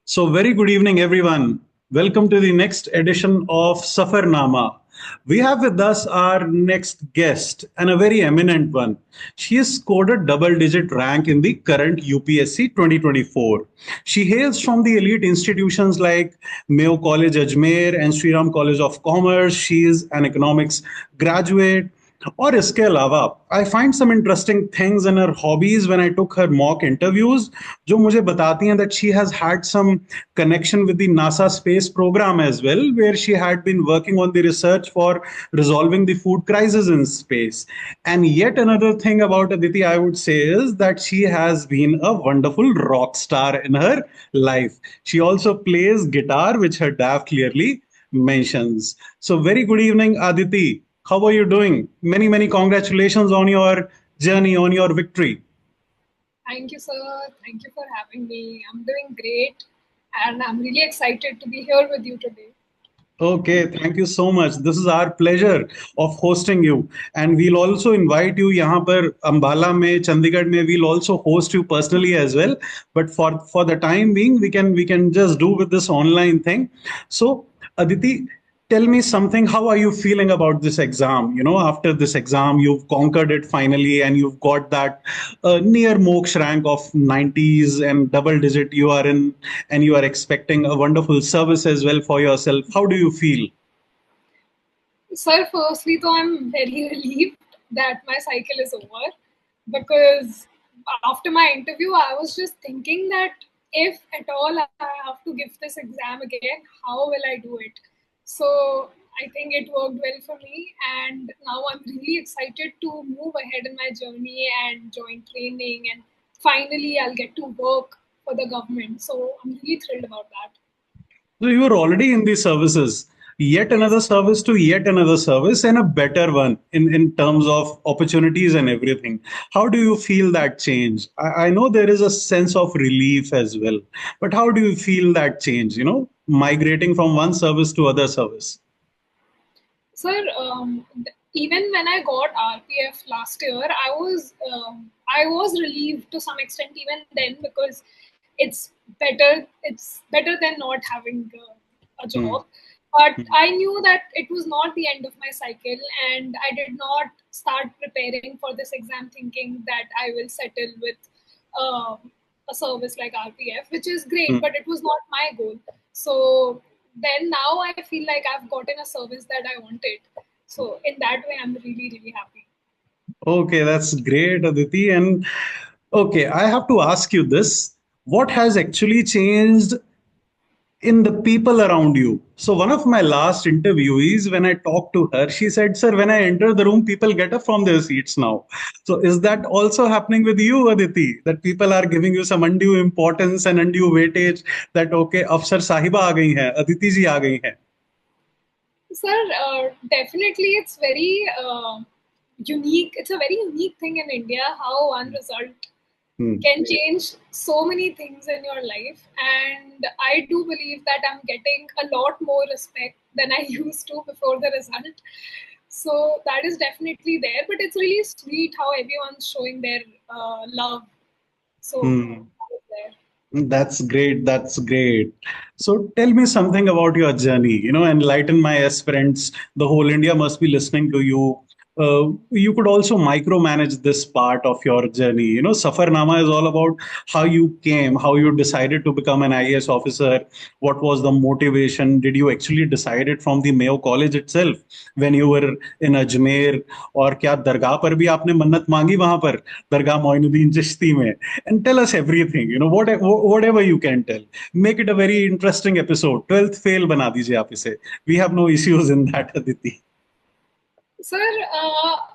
So, very good evening, everyone. Welcome to the next edition of Safarnama. We have with us our next guest and a very eminent one. She has scored a double digit rank in the current UPSC 2024. She hails from the elite institutions like Mayo College Ajmer and Sriram College of Commerce. She is an economics graduate. और इसके अलावा I find some interesting things in her hobbies when I took her mock interviews जो मुझे बताती हैं that she has had some connection with the NASA space program as well, where she had been working on the research for resolving the food crisis in space. And yet another thing about Aditi, I would say, is that she has been a wonderful rock star in her life. She also plays guitar, which her dad clearly mentions. So, very good evening, Aditi. How are you doing? Many, many congratulations on your journey, on your victory. Thank you, sir. Thank you for having me. I'm doing great and I'm really excited to be here with you today. Okay, thank you so much. This is our pleasure of hosting you. And we'll also invite you यहाँ पर Ambala में, Chandigarh में, we'll also host you personally as well. But for the time being, we can just do with this online thing. So, Aditi, tell me something. How are you feeling about this exam? After this exam, you've conquered it finally, and you've got that near moksha rank of 90s and double digit you are in, and you are expecting a wonderful service as well for yourself. How do you feel? Sir, firstly, though, I'm very relieved that my cycle is over because after my interview, I was just thinking that if at all I have to give this exam again, how will I do it? So I think it worked well for me, and now I'm really excited to move ahead in my journey and join training, and finally, I'll get to work for the government. So I'm really thrilled about that. So you are already in these services, yet Yes. another service to yet another service, and a better one in terms of opportunities and everything. How do you feel that change? I know there is a sense of relief as well, but how do you feel that change, migrating from one service to other service? Sir, even when I got RPF last year, I was relieved to some extent even then because it's better than not having a Hmm. job. But I knew that it was not the end of my cycle, and I did not start preparing for this exam thinking that I will settle with uh, a service like RPF, which is great, Hmm. but it was not my goal. So then now I feel like I've gotten a service that I wanted. So in that way, I'm really, really happy. Okay, that's great, Aditi. And okay, I have to ask you this. What has actually changed in the people around you? So, one of my last interviewees, when I talked to her, she said, Sir, when I enter the room, people get up from their seats now. So, is that also happening with you, Aditi? That people are giving you some undue importance and undue weightage that, okay, Afsar Sahiba aa gayi hai, Aditi ji aa gayi hai. Sir, definitely it's very unique. It's a very unique thing in India how one result Hmm. can change so many things in your life. And I do believe that I'm getting a lot more respect than I used to before the result. So that is definitely there. But it's really sweet how everyone's showing their love. So Hmm. that is there. That's great. That's great. So tell me something about your journey. Enlighten my aspirants. The whole India must be listening to you. You could also micromanage this part of your journey. Safarnama is all about how you came, how you decided to become an IAS officer. What was the motivation? Did you actually decide it from the Mayo College itself when you were in Ajmer? और क्या दरगाह पर भी आपने मन्नत मांगी वहां पर दरगाह मोइनुद्दीन चिश्ती में? And tell us everything, whatever you can tell. Make it a very interesting episode. 12th fail bana dijiye aap ise. We have no issues in that, Aditi. Sir,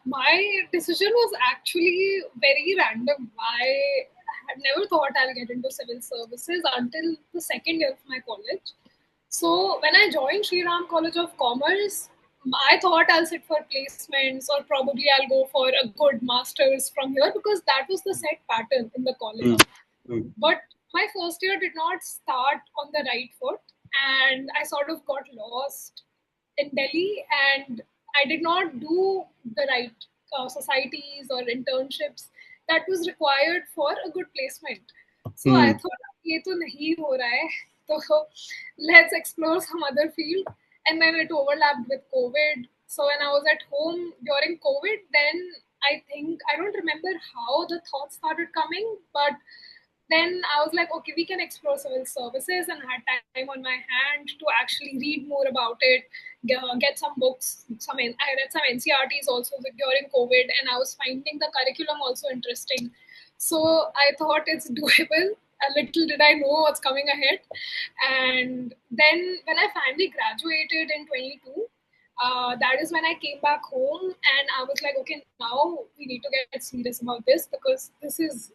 my decision was actually very random. I had never thought I'll get into civil services until the second year of my college. So when I joined Sriram College of Commerce, I thought I'll sit for placements or probably I'll go for a good master's from here because that was the set pattern in the Hmm. college. Hmm. But my first year did not start on the right foot, and I sort of got lost in Delhi, and I did not do the right societies or internships that was required for a good placement. So I Hmm. thought, ये तो नहीं हो रहा है. So let's explore some other field. And then it overlapped with COVID. So when I was at home during COVID, then I think I don't remember how the thoughts started coming, but then I was like, okay, we can explore civil services, and I had time on my hand to actually read more about it, get some books. I read some NCRTs also during COVID, and I was finding the curriculum also interesting. So I thought it's doable. A little did I know what's coming ahead. And then when I finally graduated in 22, that is when I came back home and I was like, okay, now we need to get serious about this because this is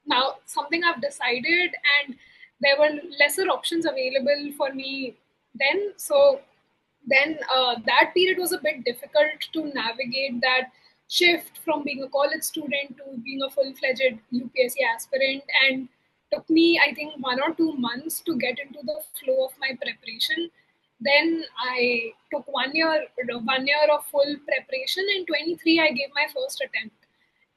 now something I've decided, and there were lesser options available for me then. So then that period was a bit difficult to navigate that shift from being a college student to being a full-fledged UPSC aspirant, and took me I think 1 or 2 months to get into the flow of my preparation. Then I took 1 year of full preparation. In 23 I gave my first attempt,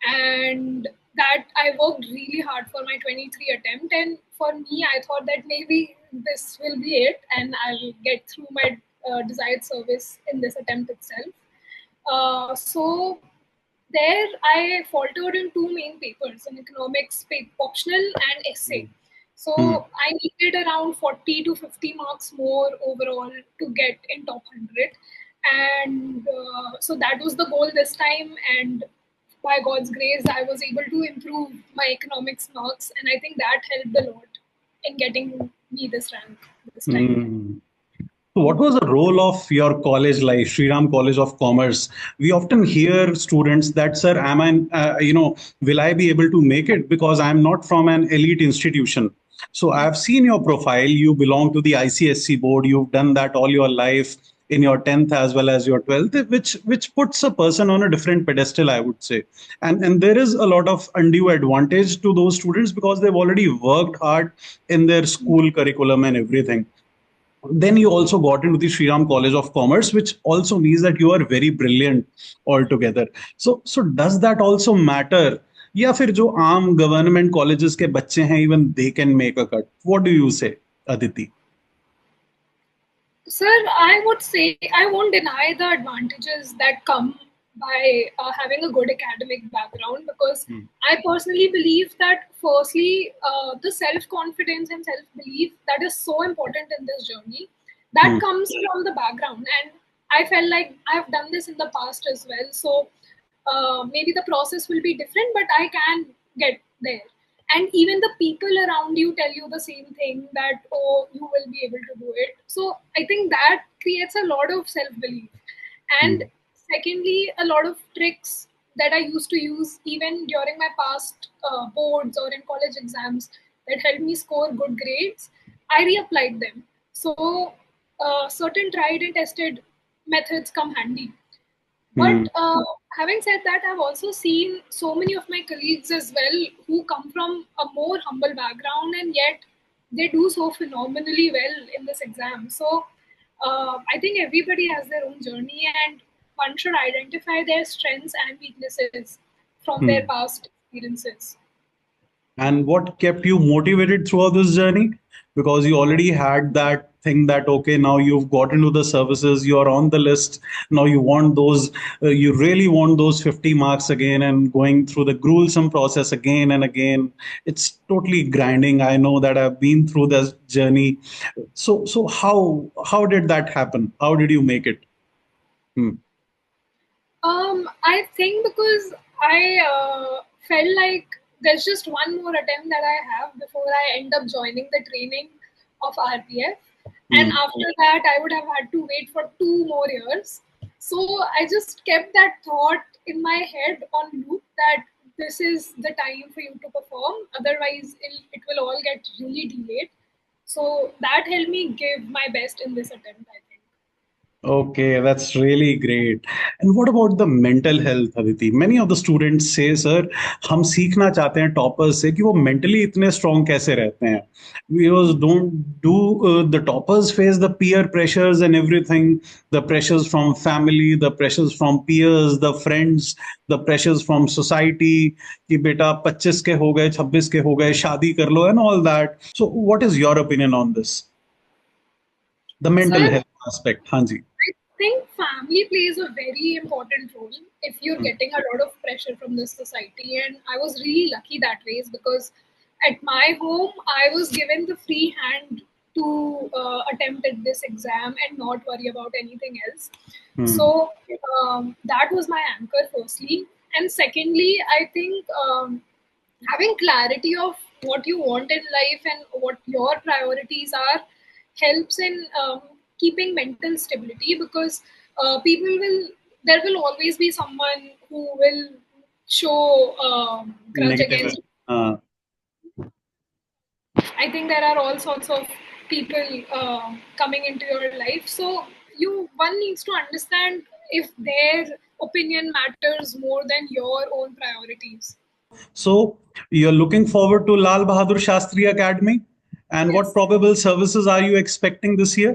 and that I worked really hard for my 23 attempt. And for me, I thought that maybe this will be it, and I'll get through my desired service in this attempt itself. So there, I faltered in two main papers: an economics optional and essay. Hmm. So I needed around 40 to 50 marks more overall to get in top 100. And so that was the goal this time. And by God's grace, I was able to improve my economics marks. And I think that helped a lot in getting me this rank this time. Hmm. So what was the role of your college life, Sriram College of Commerce? We often hear students that, sir, am I, will I be able to make it because I'm not from an elite institution? So I've seen your profile. You belong to the ICSC board. You've done that all your life in your 10th as well as your 12th, which puts a person on a different pedestal, I would say. And there is a lot of undue advantage to those students because they've already worked hard in their school curriculum and everything. Then you also got into the Sriram College of Commerce, which also means that you are very brilliant altogether. So does that also matter? या फिर जो आम government colleges के बच्चे हैं even they can make a cut what do you से Aditi Sir, I would say I won't deny the advantages that come by having a good academic background, because I personally believe that, firstly, the self confidence and self belief that is so important in this journey, that comes from the background. And I felt like I've done this in the past as well. So maybe the process will be different, but I can get there. And even the people around you tell you the same thing, that, oh, you will be able to do it. So I think that creates a lot of self belief. And secondly, a lot of tricks that I used to use even during my past boards or in college exams that helped me score good grades, I reapplied them. So certain tried and tested methods come handy. But having said that, I've also seen so many of my colleagues as well who come from a more humble background, and yet they do so phenomenally well in this exam. So I think everybody has their own journey, and one should identify their strengths and weaknesses from their past experiences. And what kept you motivated throughout this journey? Because you already had that thing that, okay, now you've got into the services, you're on the list. Now you want those, you really want those 50 marks again and going through the gruesome process again and again. It's totally grinding. I know that I've been through this journey. So how did that happen? How did you make it? Hmm. I think because I felt like there's just one more attempt that I have before I end up joining the training of RPF. And Hmm. after that, I would have had to wait for 2 more years. So I just kept that thought in my head on loop, that this is the time for you to perform. Otherwise, it will all get really delayed. So that helped me give my best in this attempt, I think. Okay, that's really great. And what about the mental health, Aditi? Many of the students say, sir, हम सीखना चाहते हैं toppers से कि वो mentally इतने strong कैसे रहते हैं. Because don't do the toppers face the peer pressures and everything, the pressures from family, the pressures from peers, the friends, the pressures from society कि बेटा 25 के हो गए 26 के हो गए शादी कर लो and all that. So what is your opinion on this? The mental Sir, health aspect. Hanji. I think family plays a very important role if you're getting a lot of pressure from the society. And I was really lucky that way because at my home, I was given the free hand to attempt at this exam and not worry about anything else. Hmm. So that was my anchor, firstly. And secondly, I think having clarity of what you want in life and what your priorities are helps in keeping mental stability because people will there will always be someone who will show grudge Negative. against. Uh, I think there are all sorts of people coming into your life, so one needs to understand if their opinion matters more than your own priorities. so you're looking forward to Lal Bahadur Shastri Academy, and what Yes. probable services are you expecting this year?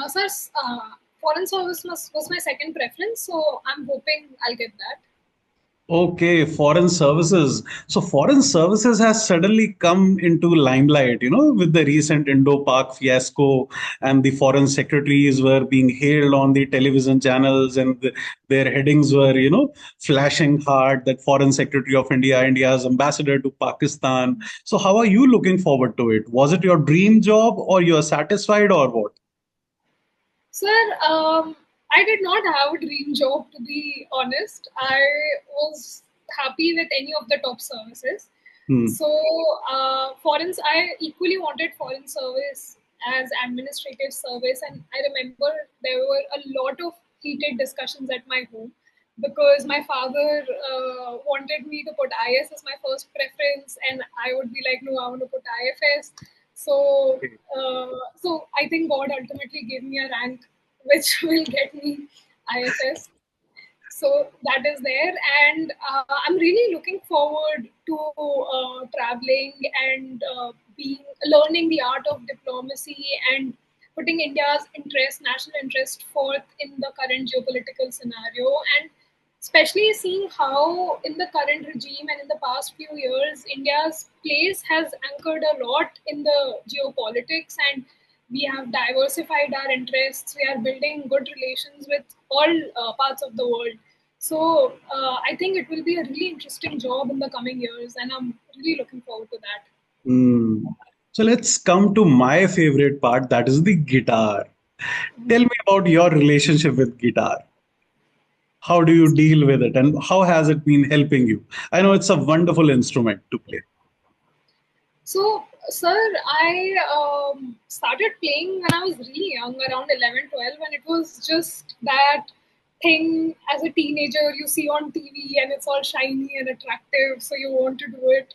Sir, foreign service was my second preference, so I'm hoping I'll get that. Okay, foreign services. So foreign services has suddenly come into limelight, with the recent Indo-Pak fiasco, and the foreign secretaries were being hailed on the television channels, and their headings were, flashing hard that Foreign Secretary of India, India's ambassador to Pakistan. So how are you looking forward to it? Was it your dream job, or you're satisfied, or what? Sir, I did not have a dream job to be honest. I was happy with any of the top services. Hmm. So, I equally wanted foreign service as administrative service, and I remember there were a lot of heated discussions at my home because my father wanted me to put IS as my first preference, and I would be like, no, I want to put IFS. So, I think God ultimately gave me a rank which will get me IFS. So that is there, and I'm really looking forward to traveling and being learning the art of diplomacy and putting India's national interest forth in the current geopolitical scenario, and especially seeing how in the current regime and in the past few years India's place has anchored a lot in the geopolitics, and we have diversified our interests. We are building good relations with all parts of the world. So I think it will be a really interesting job in the coming years, and I'm really looking forward to that. Hmm. So let's come to my favorite part, that is the guitar. Tell me about your relationship with guitar. How do you deal with it, and how has it been helping you? I know it's a wonderful instrument to play. So, sir, I started playing when I was really young, around 11, 12, and it was just that thing as a teenager you see on TV and it's all shiny and attractive, so you want to do it.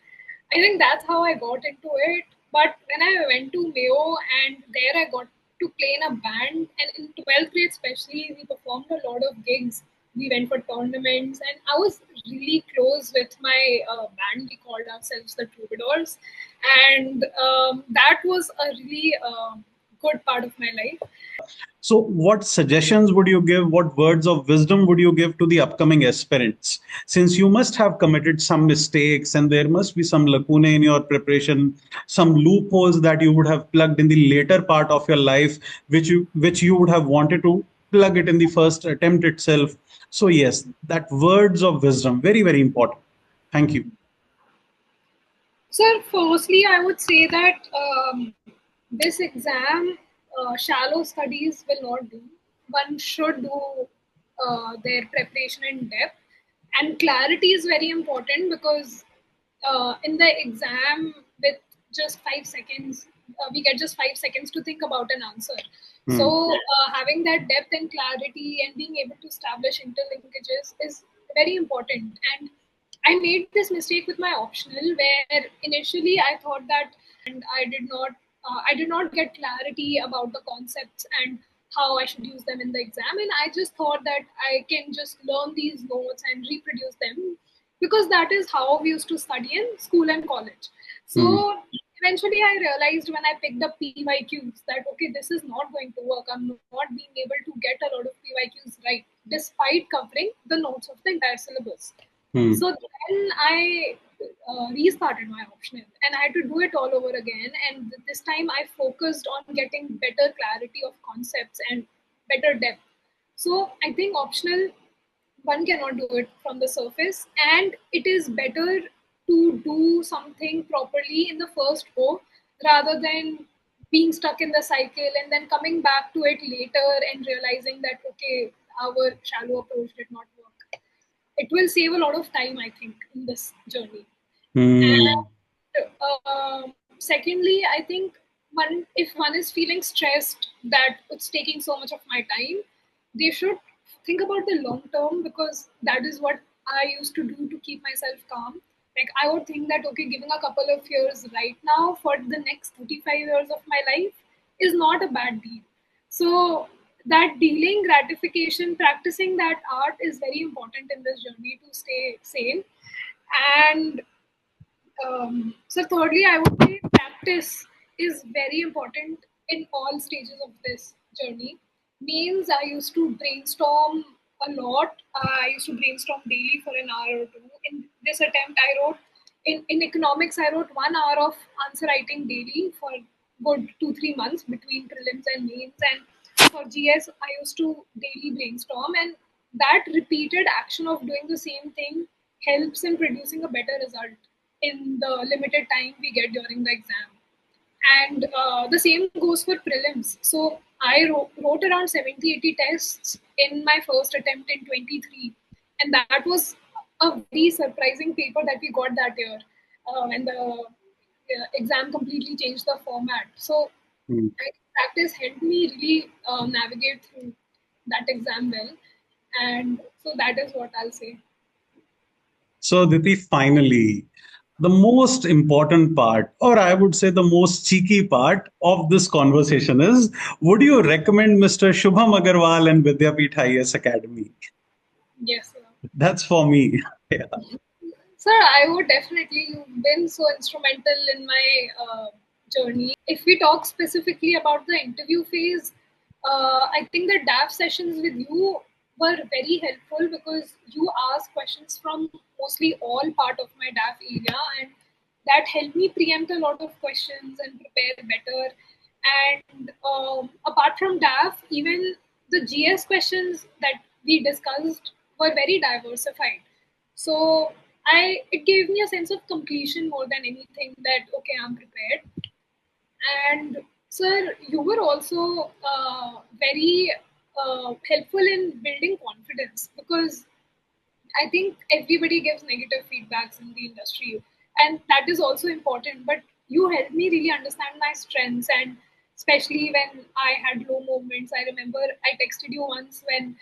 I think that's how I got into it. But when I went to Mayo and there I got to play in a band, and in 12th grade especially, we performed a lot of gigs. We went for tournaments, and I was really close with my band. We called ourselves the Troubadours, and that was a really good part of my life. So, what suggestions would you give? What words of wisdom would you give to the upcoming aspirants? Since you must have committed some mistakes and there must be some lacunae in your preparation, some loopholes that you would have plugged in the later part of your life, which you would have wanted to plug it in the first attempt itself. So, yes, that words of wisdom, very, very important. Thank you. So, firstly, I would say that this exam, shallow studies will not do. One should do their preparation in depth, and clarity is very important because in the exam, with just 5 seconds, we get just 5 seconds to think about an answer. Hmm. So, having that depth and clarity and being able to establish interlinkages is very important. And I made this mistake with my optional where initially I thought that and I did not get clarity about the concepts and how I should use them in the exam, and I just thought that I can just learn these notes and reproduce them because that is how we used to study in school and college. Hmm. So eventually I realized when I picked up PYQs that okay, this is not going to work. I'm not being able to get a lot of PYQs right despite covering the notes of the entire syllabus. Hmm. So then I restarted my optional, and I had to do it all over again. And this time I focused on getting better clarity of concepts and better depth. So I think optional, one cannot do it from the surface, and it is better to do something properly in the first go rather than being stuck in the cycle and then coming back to it later and realizing that okay, our shallow approach did not work. It will save a lot of time, I think, in this journey. Hmm. And secondly, I think if one is feeling stressed that it's taking so much of my time, they should think about the long term, because that is what I used to do to keep myself calm. Like I would think that okay, giving a couple of years right now for the next 35 years of my life is not a bad deal. So that dealing gratification, practicing that art is very important in this journey to stay sane. And so thirdly, I would say practice is very important in all stages of this journey. Means I used to brainstorm a lot. I used to brainstorm daily for an hour or two. In this attempt, I wrote in economics. I wrote 1 hour of answer writing daily for good 2 3 months between prelims and mains. And for GS, I used to daily brainstorm, and that repeated action of doing the same thing helps in producing a better result in the limited time we get during the exam. And the same goes for prelims. So I wrote around 70, 80 tests in my first attempt in 23. And that was a very surprising paper that we got that year. And the exam completely changed the format. So Hmm. I think practice helped me really navigate through that exam well. And so that is what I'll say. So, Aditi, finally, the most important part, or I would say the most cheeky part of this conversation is, would you recommend Mr. Shubham Agarwal and Vidyapith IAS Academy? Yes. That's for me. Yeah. Sir, I would definitely. You've been so instrumental in my journey. If we talk specifically about the interview phase, I think the DAF sessions with you were very helpful because you asked questions from mostly all part of my DAF area, and that helped me preempt a lot of questions and prepare better. And apart from DAF, even the GS questions that we discussed were very diversified. So I it gave me a sense of completion more than anything, that okay, I'm prepared. And sir, you were also very helpful in building confidence, because I think everybody gives negative feedbacks in the industry, and that is also important. But you helped me really understand my strengths, and especially when I had low moments. I remember I texted you once when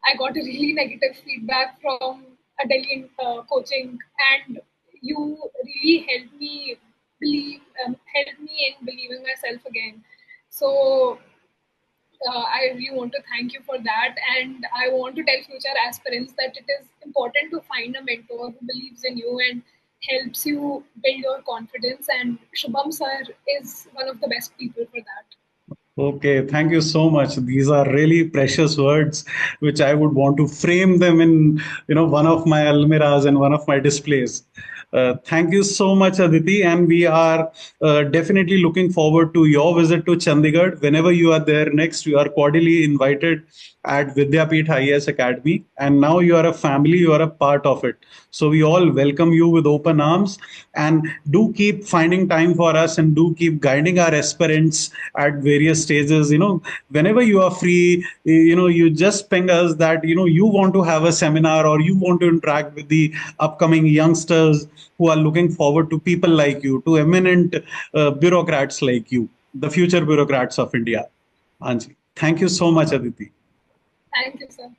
I got a really negative feedback from a Delhi coaching, and you really helped me in believing myself again. So I really want to thank you for that. And I want to tell future aspirants that it is important to find a mentor who believes in you and helps you build your confidence. And Shubham sir is one of the best people for that. Okay, thank you so much. These are really precious words, which I would want to frame them in, one of my almirahs and one of my displays. Thank you so much, Aditi, and we are definitely looking forward to your visit to Chandigarh. Whenever you are there next, you are cordially invited at Vidyapith IAS Academy. And now you are a family, you are a part of it. So we all welcome you with open arms, and do keep finding time for us and do keep guiding our aspirants at various stages. Whenever you are free, you just ping us that, you want to have a seminar or you want to interact with the upcoming youngsters who are looking forward to people like you, to eminent bureaucrats like you, the future bureaucrats of India. Anji, thank you so much, Aditi. Thank you, sir.